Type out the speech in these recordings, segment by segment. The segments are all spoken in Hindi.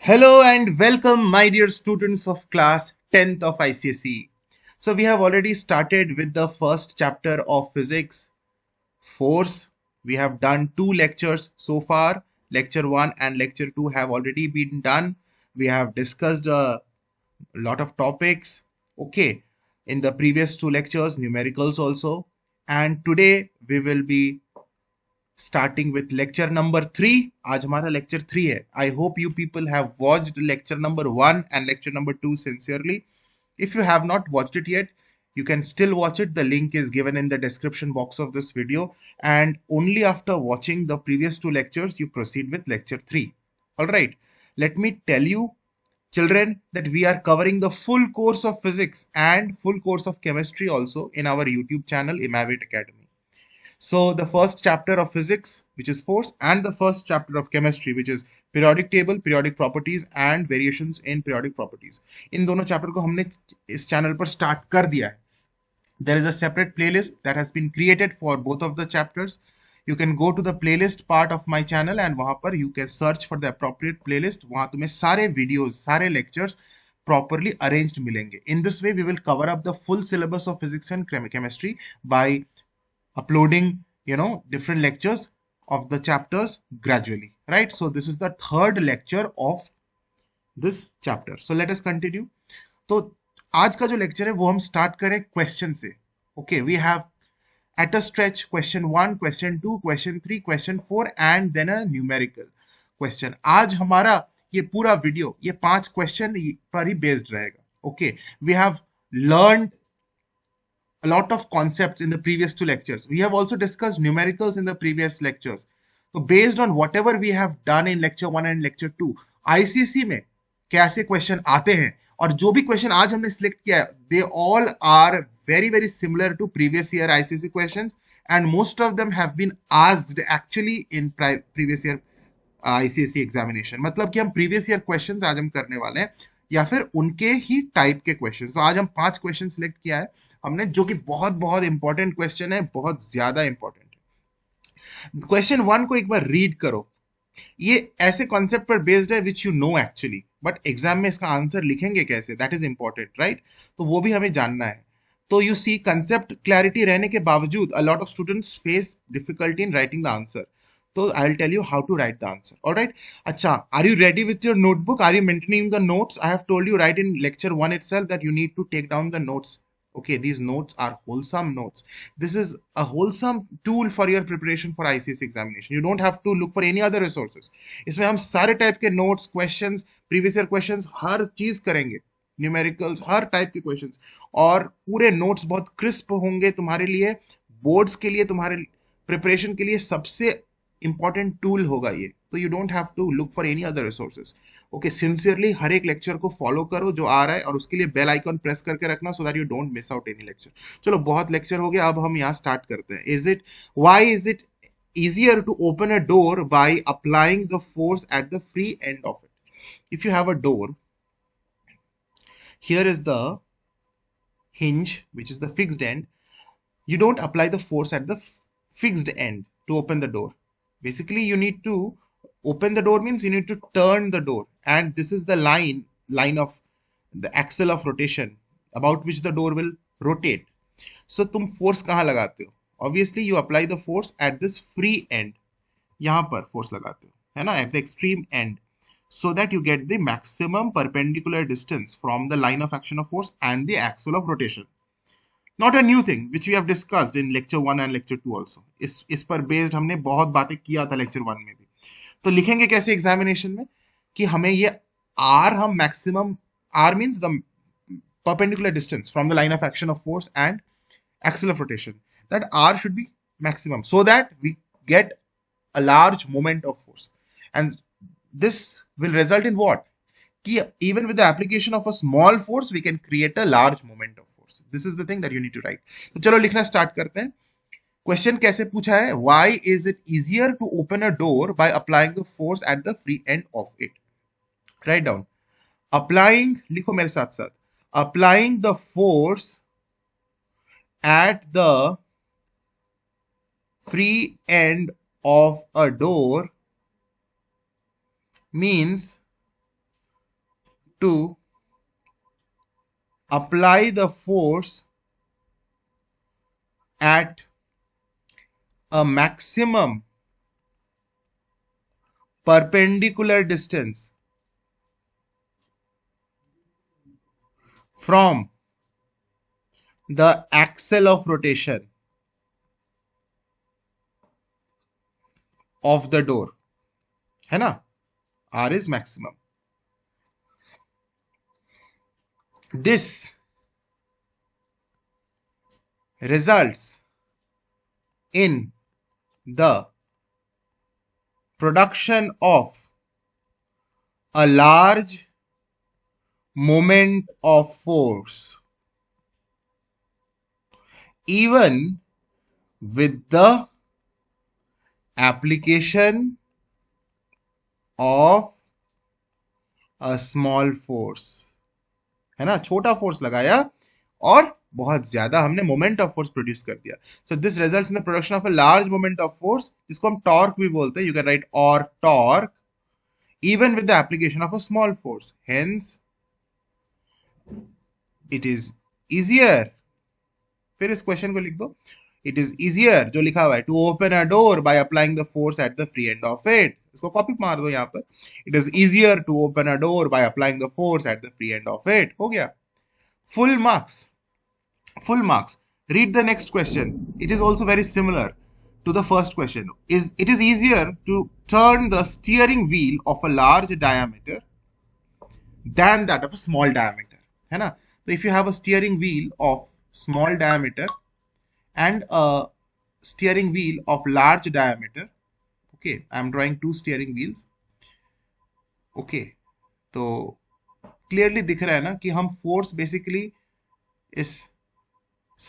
Hello and welcome, my dear students of class 10th of ICSE. So, we have already started with the first chapter of physics, force. We have done two lectures so far. Lecture 1 and lecture 2 have already been done. We have discussed a lot of topics. Okay, in the previous two lectures, numericals also. And today we will be starting with lecture number 3. आज हमारा lecture 3 है. I hope you people have watched lecture number 1 and lecture number 2 sincerely. If you have not watched it yet, you can still watch it. The link is given in the description box of this video, and only after watching the previous two lectures you proceed with lecture 3. All right, let me tell you, children, that we are covering the full course of physics and full course of chemistry also in our YouTube channel Imavate Academy. So the first chapter of physics, which is force, and the first chapter of chemistry, which is periodic table, periodic properties and variations in periodic properties. इन दोनों चैप्टर को हमने इस चैनल पर स्टार्ट कर दिया है. There is a separate playlist that has been created for both of the chapters. You can go to the playlist part of my channel and वहां पर you can search for the appropriate playlist. वहां तुम्हें सारे videos, सारे lectures properly arranged मिलेंगे. In this way, we will cover up the full syllabus of physics and chemistry by uploading different lectures of the chapters gradually, right? So this is the third lecture of this chapter. So let us continue. तो आज का जो लेक्चर है वो हम स्टार्ट करें क्वेश्चन से. Okay, we have at a stretch question 1, question 2, question 3, question 4 and then a numerical question. आज हमारा ये पूरा वीडियो ये 5 क्वेश्चन पर ही बेस्ड रहेगा. Okay, we have learned a lot of concepts in the previous two lectures. We have also discussed numericals in the previous lectures. So based on whatever we have done in lecture 1 and lecture 2, ICC में कैसे क्वेश्चन आते हैं और जो भी क्वेश्चन आज हमने सिलेक्ट किया है, they all are very similar to previous year ICC questions and most of them have been asked actually in previous year ICSE examination. मतलब कि हम प्रीवियस ईयर क्वेश्चंस आज हम करने वाले हैं या फिर उनके ही टाइप के क्वेश्चंस. तो आज हम 5 क्वेश्चन सिलेक्ट किया है हमने, जो कि बहुत बहुत इंपॉर्टेंट क्वेश्चन है, बहुत ज्यादा इंपॉर्टेंट है. क्वेश्चन 1 को एक बार रीड करो. ये ऐसे कॉन्सेप्ट पर बेस्ड है which you know actually, but exam में इसका आंसर लिखेंगे कैसे, दैट इज इंपॉर्टेंट, राइट? तो वो भी हमें जानना है. तो यू सी, कंसेप्ट क्लैरिटी रहने के बावजूद a lot of students face difficulty in writing the answer. So I'll tell you how to write the answer. All right. Acha, are you ready with your notebook? Are you maintaining the notes? I have told you right in lecture 1 itself that you need to take down the notes. Okay, these notes are wholesome notes. This is a wholesome tool for your preparation for ICS examination. You don't have to look for any other resources. इसमें हम सारे टाइप के notes, questions, previous year questions, हर चीज करेंगे. न्यूमेरिकल्स, हर टाइप के क्वेश्चंस, और पूरे नोट्स बहुत क्रिस्प होंगे तुम्हारे लिए. बोर्ड्स के लिए, तुम्हारे प्रिपरेशन के लिए सबसे इंपॉर्टेंट टूल होगा ये. तो you don't have to look for any other resources. Okay, sincerely हर एक लेक्चर को फॉलो करो जो आ रहा है, और उसके लिए बेल आइकन प्रेस करके रखना so that you don't miss out any lecture. चलो, बहुत लेक्चर हो गया, अब हम यहाँ स्टार्ट करते हैं. Why is it easier to open a door by applying the force at the free end of it? If you have a door, here is the hinge, which is the fixed end. You don't apply the force at the fixed end to open the door. Basically, you need to open the door means you need to turn the door, and this is the line of the axle of rotation about which the door will rotate. So तुम force कहाँ लगाते हो? Obviously you apply the force at this free end. यहाँ पर force लगाते हो, है ना, at the extreme end, so that you get the maximum perpendicular distance from the line of action of force and the axle of rotation. Not a new thing which we have discussed in lecture 1 and lecture 2 also. इस पर बेस्ड हमने बहुत बातें किया था lecture 1 में भी. तो लिखेंगे कैसे एग्जामिनेशन में कि हमें ये R, हम maximum, R means the perpendicular distance from the line of action of force and axle of rotation, that R should be maximum so that we get a large moment of force. And this will result in what? कि even with the application of a small force we can create a large moment of force. This is the thing that you need to write. तो चलो लिखना स्टार्ट करते हैं. क्वेश्चन कैसे पूछा है? Why is it easier to open a door by applying the force at the free end of it? Write down. Applying, लिखो मेरे साथ साथ. Applying the force at the free end of a door means to apply the force at a maximum perpendicular distance from the axle of rotation of the door, है ना? R is maximum. This results in the production of a large moment of force, even with the application of a small force, है ना? छोटा फोर्स लगाया और बहुत ज्यादा हमने मोमेंट ऑफ फोर्स प्रोड्यूस कर दिया. So this results in the production of a large moment of force, जिसको हम टॉर्क भी बोलते हैं. यू कैन राइट और torque even with the application of a small force. Hence, it is easier. फिर इस क्वेश्चन को लिख दो. It is easier, जो लिखा हुआ है, to open a door by applying the force at the free end of it. इसको कॉपी मार दो यहाँ पर. It is easier to open a door by applying the force at the free end of it. हो गया. Full marks. Full marks. Read the next question. It is also very similar to the first question. It is easier to turn the steering wheel of a large diameter than that of a small diameter, है ना? So if you have a steering wheel of small diameter and a steering wheel of large diameter, okay, I am drawing two steering wheels, okay, तो clearly दिख रहा है ना कि हम force basically इस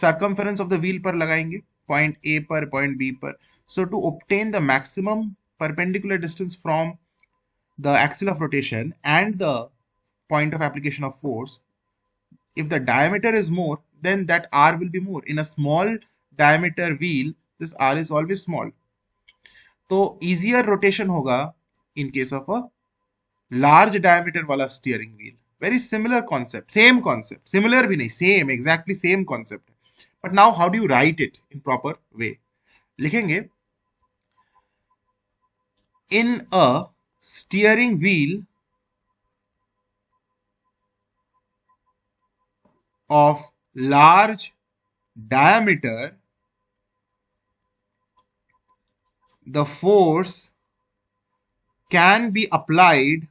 circumference of the wheel पर लगाएंगे, point A पर, point B पर. So to obtain the maximum perpendicular distance from the axle of rotation and the point of application of force, if the diameter is more, then that R will be more. In a small diameter wheel, this R is always small. तो easier rotation होगा in case of a large diameter वाला steering wheel. Very similar concept, same concept. Similar भी नहीं, same, exactly same concept. But now how do you write it in proper way? लिखेंगे in a steering wheel of large diameter, the force can be applied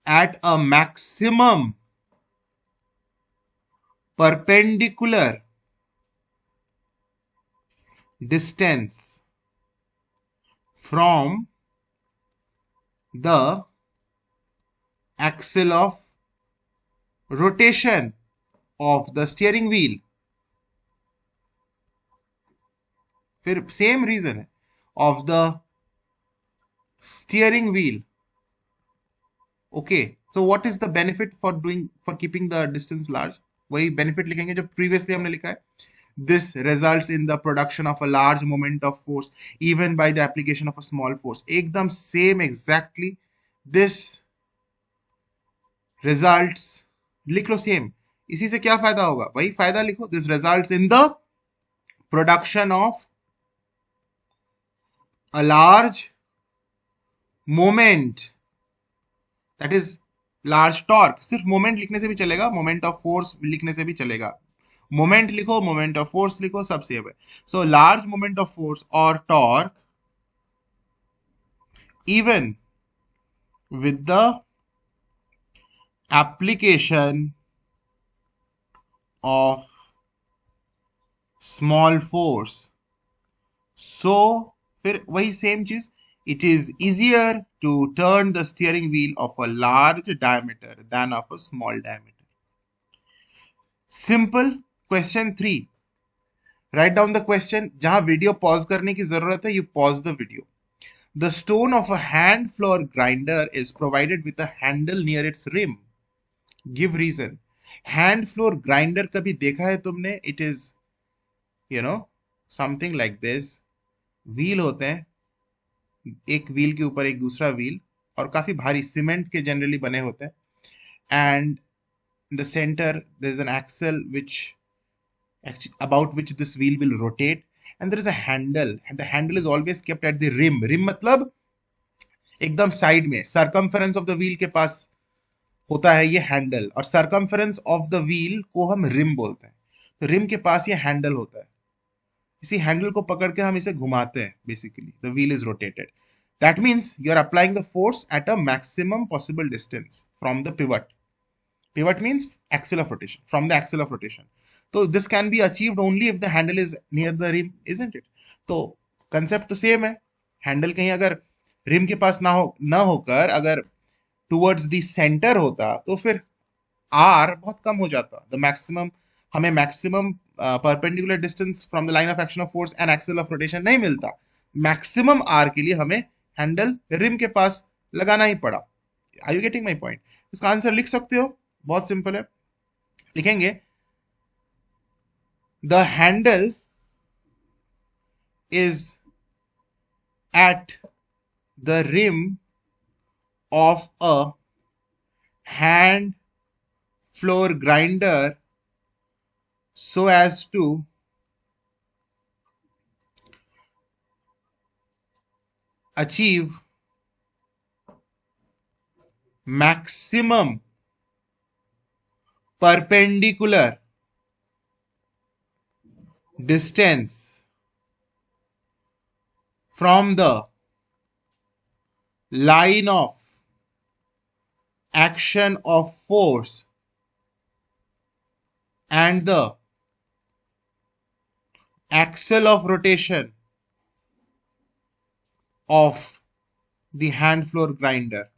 at a maximum perpendicular distance from the axle of rotation of the steering wheel. फिर same reason है, of the steering wheel. Okay, so what is the benefit for keeping the distance large? वही benefit लिखेंगे जो previously हमने लिखा है. This results in the production of a large moment of force even by the application of a small force. एकदम same exactly. This results, लिख लो same. इसी से क्या फायदा होगा? वही फायदा लिखो. This results in the production of a large moment, that is large torque. सिर्फ moment लिखने से भी चलेगा, moment of force लिखने से भी चलेगा. Moment लिखो, moment of force लिखो, सब सेम है. So large moment of force or torque even with the application of small force. So फिर वही same चीज, it is easier to turn the steering wheel of a large diameter than of a small diameter. Simple. Question 3. Write down the question. जहां वीडियो पॉज करने की जरूरत है, you pause the video. The stone of a hand floor grinder is provided with a handle near its rim. Give reason. Hand floor grinder कभी देखा है तुमने? It is, something like this. Wheel होते हैं, एक व्हील के ऊपर एक दूसरा व्हील, और काफी भारी सीमेंट के जनरली बने होते हैं. And in the center there is an axle which about which this wheel will rotate, and there is a handle, and the handle is always kept at the rim मतलब एकदम साइड में, circumference of the wheel के पास होता है ये हैंडल, और circumference of the wheel को हम रिम बोलते हैं. तो रिम के पास ये हैंडल होता है. इसी हैंडल को पकड़ के हम इसे घुमाते हैं. Basically the wheel is rotated. That means you are applying the force at a maximum possible distance from the pivot. Pivot means axle of rotation, from the axle of rotation. So this can be achieved only if the handle is near the rim, isn't it? तो concept तो same है. Handle कहीं अगर rim के पास ना होकर अगर towards the center होता तो फिर R बहुत कम हो जाता. The maximum हमें maximum perpendicular distance from the line of action of force and axle of rotation नहीं मिलता. Maximum R के लिए हमें handle rim के पास लगाना ही पड़ा. Are you getting my point? इसका आंसर लिख सकते हो. बहुत सिंपल है. लिखेंगे the handle is at the rim of a hand flour grinder so as to achieve maximum perpendicular distance from the line of action of force and the axle of rotation of the hand floor grinder.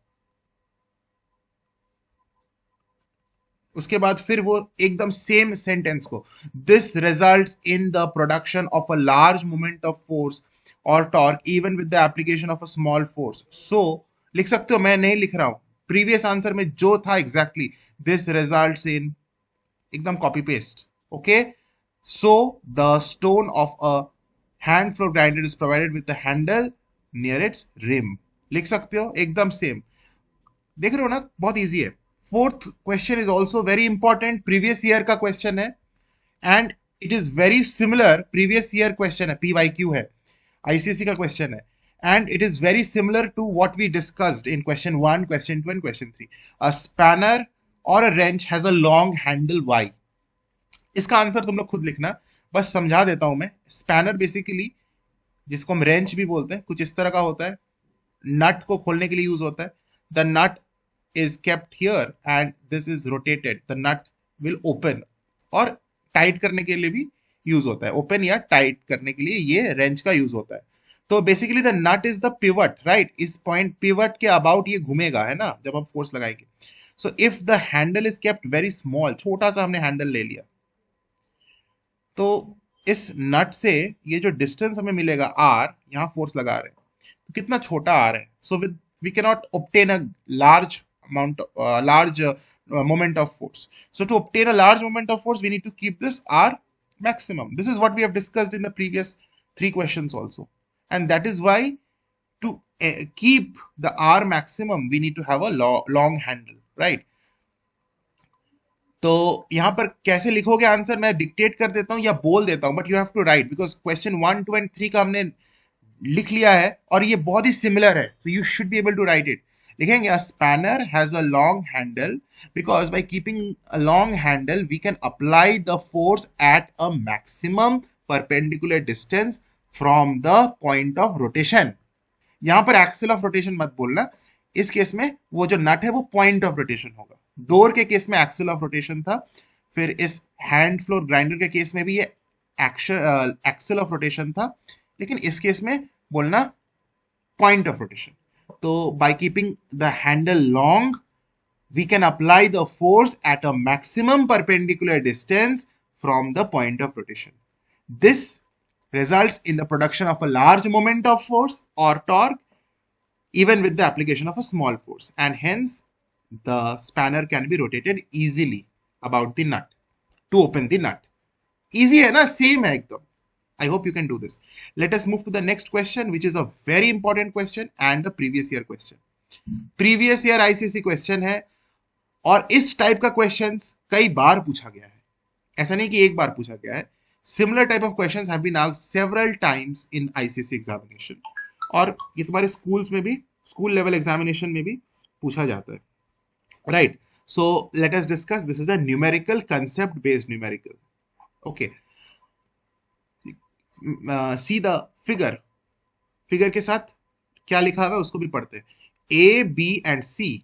उसके बाद फिर वो एकदम सेम सेंटेंस को, this results in the production of a large moment of force और torque even with the application of a small force. So लिख सकते हो, मैं नहीं लिख रहा हूं. प्रीवियस आंसर में जो था एग्जैक्टली दिस रिजल्ट्स इन, एकदम copy paste. Okay. So the stone of a hand flour grinder is provided with the handle near its rim. लिख सकते हो एकदम सेम. देख रहे हो ना, बहुत इजी है. Fourth question is also very important. Previous year का क्वेश्चन है and it is very similar. Previous year question है, PYQ है, ICSE का क्वेश्चन है, and it is very similar to what we discussed in question 1, question 2 and question 3. A spanner or a wrench has a long handle. Why? इसका आंसर तुम लोग खुद लिखना, बस समझा देता हूं मैं. स्पैनर बेसिकली, जिसको हम रेंच भी बोलते हैं, कुछ इस तरह का होता है. नट को खोलने के लिए यूज होता है. The nut is kept here and this is rotated. The nut will open, और टाइट करने के लिए भी यूज होता है. ओपन या टाइट करने के लिए ये रेंच का यूज होता है. तो basically the nut is the pivot, right. इस पॉइंट पिवट के अबाउट ये घूमेगा, है ना, जब हम फोर्स लगाएंगे. So if the handle is kept very small, छोटा सा हमने हैंडल ले लिया, तो इस नट से ये जो डिस्टेंस हमें मिलेगा R, यहां फोर्स लगा रहे हैं, तो कितना छोटा R है. So with we can not obtain a large moment of force. So to obtain a large moment of force, we need to keep this R maximum. This is what we have discussed in the previous 3 questions also. And that is why to keep the R maximum, we need to have a long handle, right? तो यहां पर कैसे लिखोगे आंसर, मैं डिक्टेट कर देता हूं या बोल देता हूं, but you have to write, because question 1, 2 and 3 का हमने लिख लिया है और ये बहुत ही सिमिलर है. So you should be able to write it. लिखेंगे a spanner has a long handle because by keeping a long handle we can apply the force at a maximum perpendicular distance from the point of rotation. यहां पर एक्सल ऑफ रोटेशन मत बोलना. इस केस में वो जो नट है वो पॉइंट ऑफ रोटेशन होगा. डोर के केस में एक्सल ऑफ रोटेशन था, फिर इस हैंड फ्लोर ग्राइंडर के केस में भी ये एक्सल ऑफ रोटेशन था, लेकिन इस केस में बोलना point of rotation. So by keeping the handle long, we can apply the force at a maximum perpendicular distance from the point of rotation. This results in the production of a large moment of force or torque even with the application of a small force, and hence the spanner can be rotated easily about the nut to open the nut. Easy है ना, same है एकदम. I hope you can do this. Let us move to the next question, which is a very important question and a previous year question. Previous year ICSE question है और इस टाइप का क्वेश्चन कई बार पूछा गया है, ऐसा नहीं कि एक बार पूछा गया है। Similar type of questions have been asked several times in ICSE examination, और ये तुम्हारे स्कूल्स में भी, स्कूल लेवल एग्जामिनेशन में भी पूछा जाता है, right? So let us discuss, this is a numerical concept based numerical, okay. See the figure, figure के साथ क्या लिखा हुआ है उसको भी पढ़ते हैं। A B and C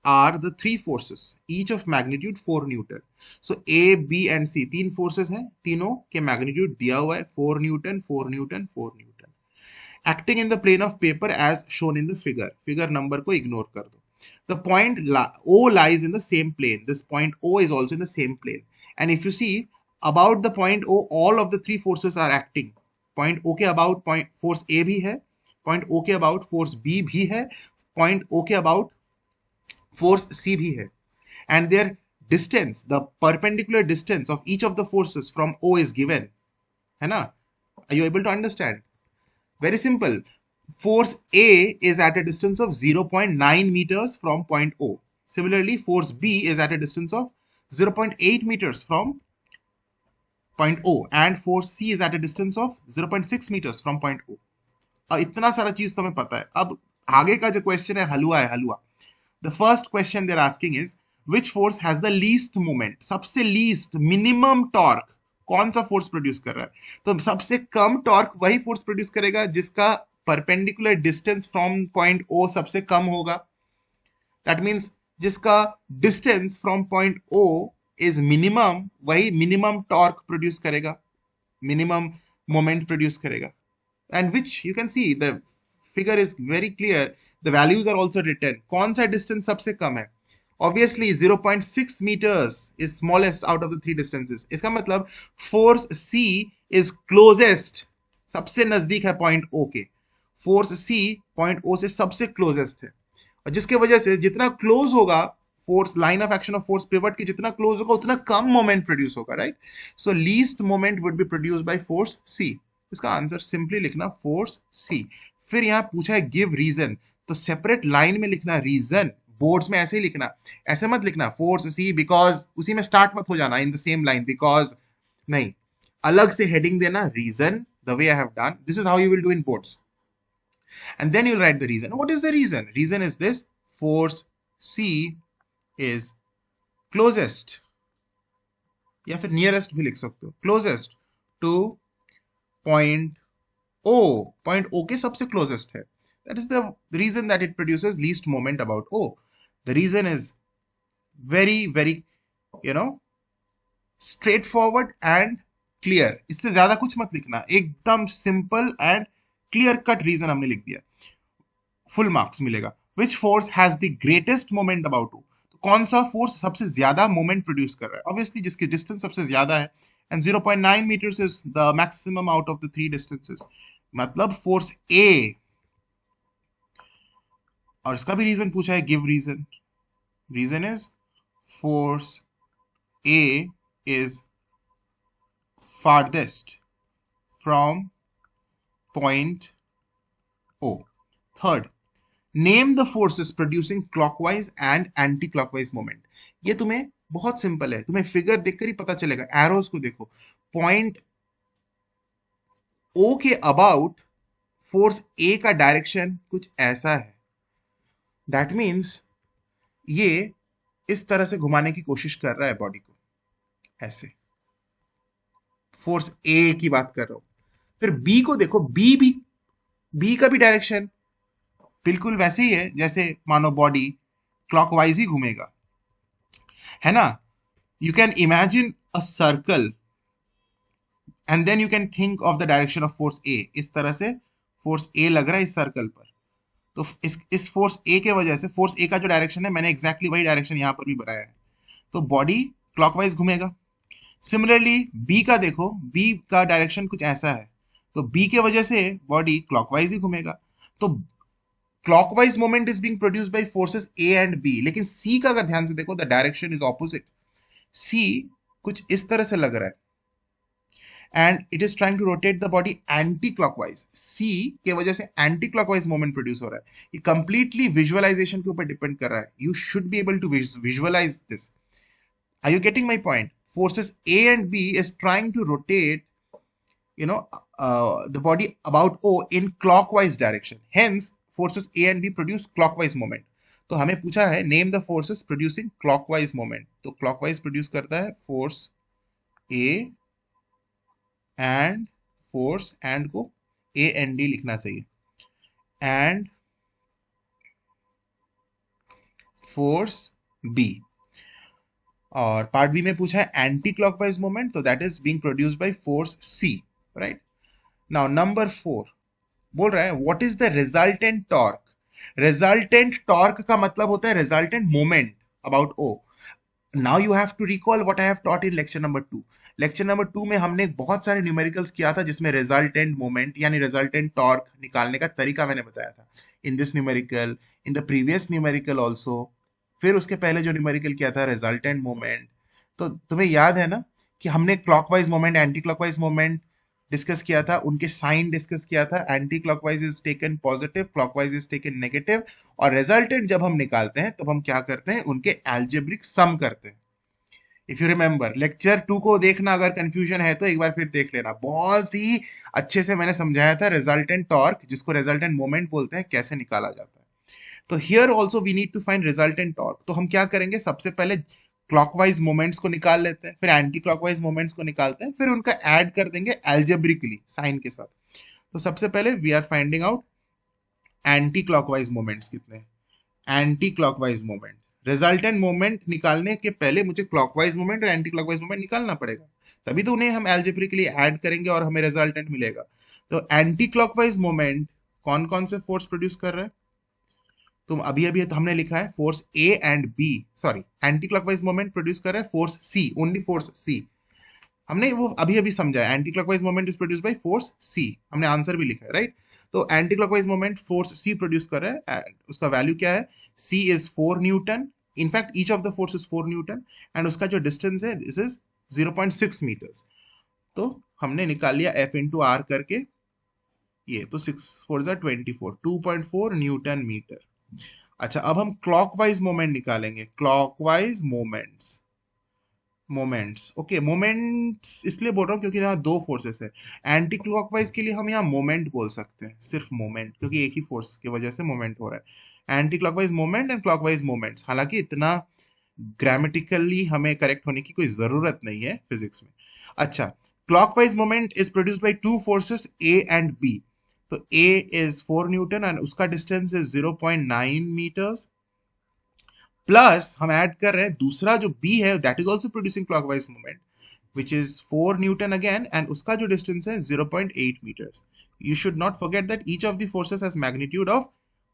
are the three forces, each of magnitude 4 Newton. So A, B and C तीन forces हैं, तीनों के magnitude दिया हुआ है 4 Newton, 4 Newton, 4 Newton. Acting in the plane of paper as shown in the figure. Figure number को ignore कर दो. The point O lies in the same plane. This point O is also in the same plane. And if you see about the point O, all of the three forces are acting. Point O के about point force A भी है, point O के about force B भी है, point O के about force C भी है, and their distance, the perpendicular distance of each of the forces from O is given, है ना? Are you able to understand? Very simple. Force A is at a distance of 0.9 meters from point O. Similarly, force B is at a distance of 0.8 meters from point O, and force C is at a distance of 0.6 meters from point O. इतना सारा चीज तुम्हें पता है। अब आगे का जो क्वेश्चन है हलवा है, हलवा। The first question they're asking is which force has the least moment, सबसे least minimum torque कौन सा फोर्स प्रोड्यूस कर रहा है? तो सबसे कम टॉर्क वही फोर्स प्रोड्यूस करेगा जिसका perpendicular distance from point O सबसे कम होगा। दैट मींस जिसका डिस्टेंस फ्रॉम पॉइंट ओ इज मिनिमम, वही मिनिमम टॉर्क प्रोड्यूस करेगा, मिनिमम मोमेंट प्रोड्यूस करेगा। And which you can see the figure is very clear, the values are also written। कौन सा डिस्टेंस सबसे कम है? Obviously 0.6 meters is smallest out of the three distances। इसका मतलब force C is closest, सबसे नजदीक है पॉइंट O के। force C पॉइंट O से सबसे closest है, और जिसके वजह से जितना क्लोज होगा force, line of action of force pivot की जितना क्लोज होगा उतना कम मोमेंट प्रोड्यूस होगा, right? So least moment would be produce by force C। इसका आंसर सिंपली लिखना फोर्स C। फिर यहां पूछा है गिव रीजन, तो सेपरेट लाइन में लिखना रीजन, बोर्ड्स में ऐसे ही लिखना, ऐसे मत लिखना फोर्स C बिकॉज, उसी में स्टार्ट मत हो जाना in the same line because, नहीं, अलग से हेडिंग देना reason, the way I have done, this is how you will do in boards, and then you'll write the reason। what is the reason? Reason is this, force C is closest, या फिर nearest भी लिख सकते हो, closest to point O, point O के सबसे closest है, that is the reason that it produces least moment about O। the reason is very very, you know, straightforward and clear। इससे ज्यादा कुछ मत लिखना, एकदम simple and clear cut reason हमने लिख दिया, फुल मार्क्स मिलेगा। Which force has the greatest moment about O, तो कौन सा फोर्स सबसे ज्यादा मोमेंट प्रोड्यूस कर रहा है? ऑब्वियसली जिसकी डिस्टेंस सबसे ज्यादा है, and 0.9 meters is the maximum out of the three distances, मतलब फोर्स ए। और इसका भी रीजन पूछा है, give reason. Reason is force A is farthest from point O। Third, name the forces producing clockwise and anti-clockwise moment। ये तुम्हें बहुत सिंपल है, तुम्हें फिगर देखकर ही पता चलेगा, एरोज को देखो, पॉइंट O के अबाउट फोर्स A का डायरेक्शन कुछ ऐसा है, दैट मीन्स ये इस तरह से घुमाने की कोशिश कर रहा है बॉडी को, ऐसे, फोर्स ए की बात कर रहा हूं। फिर बी को देखो, बी का भी डायरेक्शन बिल्कुल वैसे ही है जैसे मानो बॉडी क्लॉकवाइज ही घूमेगा, है ना? You can imagine a circle and then you can think of the direction of force A. इस तरह से फोर्स ए लग रहा है इस सर्कल पर, तो इस फोर्स ए के वजह से, फोर्स ए का जो डायरेक्शन है मैंने एग्जैक्टली वही डायरेक्शन यहां पर भी बनाया है, तो बॉडी क्लॉकवाइज घूमेगा। सिमिलरली बी का देखो, बी का डायरेक्शन कुछ ऐसा है, तो बी के वजह से बॉडी क्लॉकवाइज ही घूमेगा, तो clockwise moment is being produced by forces A and B. लेकिन सी का अगर ध्यान से देखो, the direction is opposite, C कुछ इस तरह से लग रहा है, and it is trying to rotate the body anti clockwise. C के वजह से एंटी क्लॉकवाइज मोमेंट प्रोड्यूस हो रहा है। ये कंप्लीटली विजुअलाइजेशन के ऊपर डिपेंड कर रहा है। You should be able to visualize this. Are you getting my point? Forces A and B is trying to rotate the body about O in clockwise direction. Hence, forces A and B produce clockwise moment. तो हमें पूछा है name the forces producing clockwise moment. तो clockwise produce करता है force A and force and को A and D लिखना चाहिए and force B. और पार्ट बी में पूछा है एंटी क्लॉकवाइज मोमेंट, तो that is being produced by force C, right? Now number 4 बोल रहा है what is the resultant torque. Resultant torque का मतलब होता है resultant moment about O. Now you have to recall what I have taught in lecture number 2। Lecture number 2 में हमने बहुत सारे न्यूमेरिकल्स किया था जिसमें रिजल्टेंट मोमेंट यानी रिजल्टेंट टॉर्क निकालने का तरीका मैंने बताया था। In this numerical, in the previous numerical also, फिर उसके पहले जो न्यूमेरिकल किया था रिजल्टेंट मोमेंट। तो तुम्हें याद है ना कि हमने clockwise moment, anti clockwise moment discuss किया था, उनके साइन डिस्कस किया था। Anti clockwise is taken positive, clockwise is taken negative. और रिजल्टेंट जब हम निकालते हैं तब हम क्या करते हैं, उनके एल्जेब्रिक सम करते हैं। इफ यू रिमेंबर लेक्चर 2 को देखना, अगर कंफ्यूजन है तो एक बार फिर देख लेना। बहुत ही अच्छे से मैंने समझाया था रिजल्टेंट टॉर्क, जिसको रिजल्टेंट मोमेंट बोलते हैं, कैसे निकाला जाता है। तो here also we need to find resultant torque. तो हम क्या करेंगे, सबसे पहले क्लॉकवाइज मोमेंट्स को निकाल लेते हैं, फिर एंटी क्लॉकवाइज मोमेंट्स को निकालते हैं, फिर उनका ऐड कर देंगे एल्जेब्रिकली साइन के साथ। तो सबसे पहले we are finding out anticlockwise moments कितने हैं। Anti clockwise moment, resultant moment निकालने के पहले मुझे क्लॉकवाइज मोमेंट और एंटी क्लॉकवाइज मोमेंट निकालना पड़ेगा, तभी तो उन्हें हम एल्जेब्रिकली ऐड करेंगे और हमें रिजल्टेंट मिलेगा। तो एंटी क्लॉकवाइज मोमेंट कौन कौन से फोर्स प्रोड्यूस कर रहा है, तो अभी अभी तो हमने लिखा है force A and B, sorry anti clockwise moment produce कर रहा है force C, only force C. हमने वो अभी अभी समझा है, anti clockwise moment is produce by force C, हमने आंसर भी लिखा है, राइट? तो anti clockwise moment force C produce कर रहा है, उसका वैल्यू क्या है, C is 4 newton. In fact each of the force is 4 newton and उसका जो डिस्टेंस है दिस इज 0.6 मीटर्स। तो हमने निकाल लिया एफ इंटू आर करके, ये तो 6 4 24, 2.4 न्यूटन मीटर। अच्छा, अब हम क्लॉकवाइज मोमेंट निकालेंगे। क्लॉकवाइज मोमेंट्स ओके, मोमेंट्स इसलिए बोल रहा हूँ क्योंकि यहाँ दो फोर्सेस है। एंटी क्लॉकवाइज के लिए हम यहाँ मोमेंट बोल सकते हैं, सिर्फ मोमेंट, क्योंकि एक ही फोर्स की वजह से मोमेंट हो रहा है। Anti clockwise moment and clockwise moments, हालांकि इतना ग्रामेटिकली हमें करेक्ट होने की कोई जरूरत नहीं है फिजिक्स में। अच्छा, clockwise moment is produced by two forces A and B. तो ए इज 4 न्यूटन एंड उसका डिस्टेंस इज 0.9 मीटर्स, प्लस हम ऐड कर रहे हैं दूसरा जो बी है that is also producing clockwise moment which is 4 newton again and उसका जो डिस्टेंस है 0.8 meters. You should not forget that each of the forces has magnitude of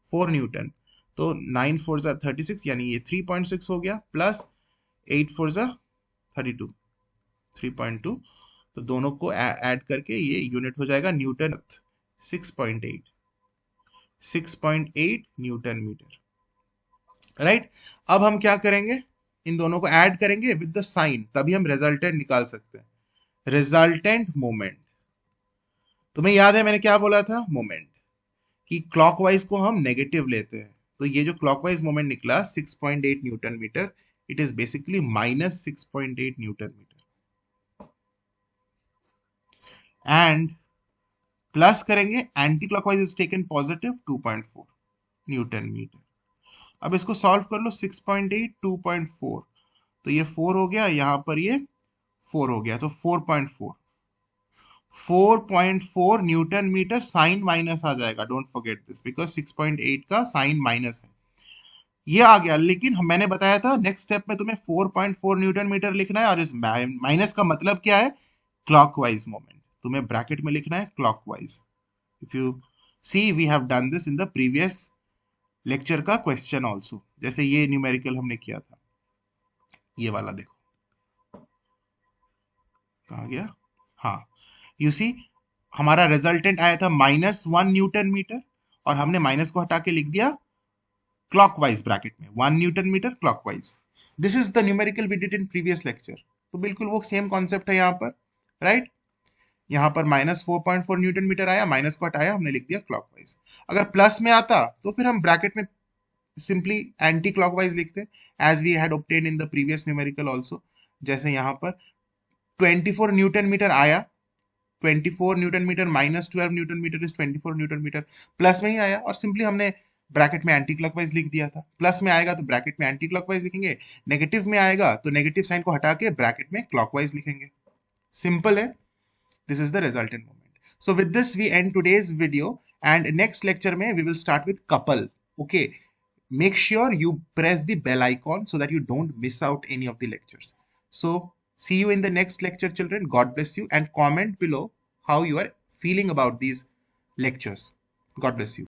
4 newton. तो 9 4 36 यानी ये 3.6 हो गया, प्लस 8 4 32, 3.2। तो दोनों को ऐड करके ये यूनिट हो जाएगा न्यूटन, 6.8 न्यूटन मीटर, राइट? अब हम क्या करेंगे, इन दोनों को ऐड करेंगे विद द साइन, तभी हम रिजल्टेंट निकाल सकते हैं। रिजल्टेंट मोमेंट, तुम्हें याद है मैंने क्या बोला था, मोमेंट कि क्लॉकवाइज को हम नेगेटिव लेते हैं। तो ये जो क्लॉकवाइज मोमेंट निकला 6.8 newton metre, it is basically -6.8 newton metre. And plus करेंगे anti clockwise is taken positive 2.4 newton metre. अब इसको सॉल्व कर लो, 6.8 2.4, तो ये 4 हो गया, यहां पर ये 4 हो गया, तो 4.4 न्यूटन मीटर। साइन माइनस आ जाएगा, डोंट फॉरगेट दिस, बिकॉज 6.8 का साइन माइनस है, ये आ गया। लेकिन मैंने बताया था नेक्स्ट स्टेप में तुम्हें 4.4 न्यूटन मीटर लिखना है, और इस माइनस का मतलब क्या है, क्लॉकवाइज मोमेंट, तुम्हें ब्रैकेट में लिखना है clockwise. If you see we have done this in the previous lecture का क्वेश्चन ऑल्सो, जैसे ये न्यूमेरिकल हमने किया था, ये वाला देखो कहा गया, हाँ यू सी हमारा रिजल्टेंट आया था -1 न्यूटन मीटर, और हमने माइनस को हटा के लिख दिया क्लॉकवाइज ब्रैकेट में 1 newton meter clockwise. This is the numerical we did in previous lecture. तो बिल्कुल वो सेम कॉन्सेप्ट है यहाँ पर, राइट? यहाँ पर -4.4 न्यूटन मीटर आया, माइनस को हटाया, हमने लिख दिया क्लॉकवाइज। अगर प्लस में आता तो फिर हम ब्रैकेट में सिंपली एंटी क्लॉकवाइज लिखते, as we had obtain in the previous numerical also. जैसे यहाँ पर 24 न्यूटन मीटर आया, 24 newton meter -12 newton meter is 24 newton meter, plus में ही आया और सिंपली हमने ब्रैकेट में एंटी क्लॉकवाइज लिख दिया था। प्लस में आएगा तो ब्रैकेट में एंटी क्लॉकवाइज लिखेंगे, नेगेटिव में आएगा तो नेगेटिव साइन को हटा के ब्रैकेट में क्लॉकवाइज लिखेंगे। सिंपल है। This is the resultant moment. So with this we end today's video, and next lecture mein we will start with couple. Okay, make sure you press the bell icon so that you don't miss out any of the lectures. So see you in the next lecture, children. God bless you, and comment below how you are feeling about these lectures. God bless you.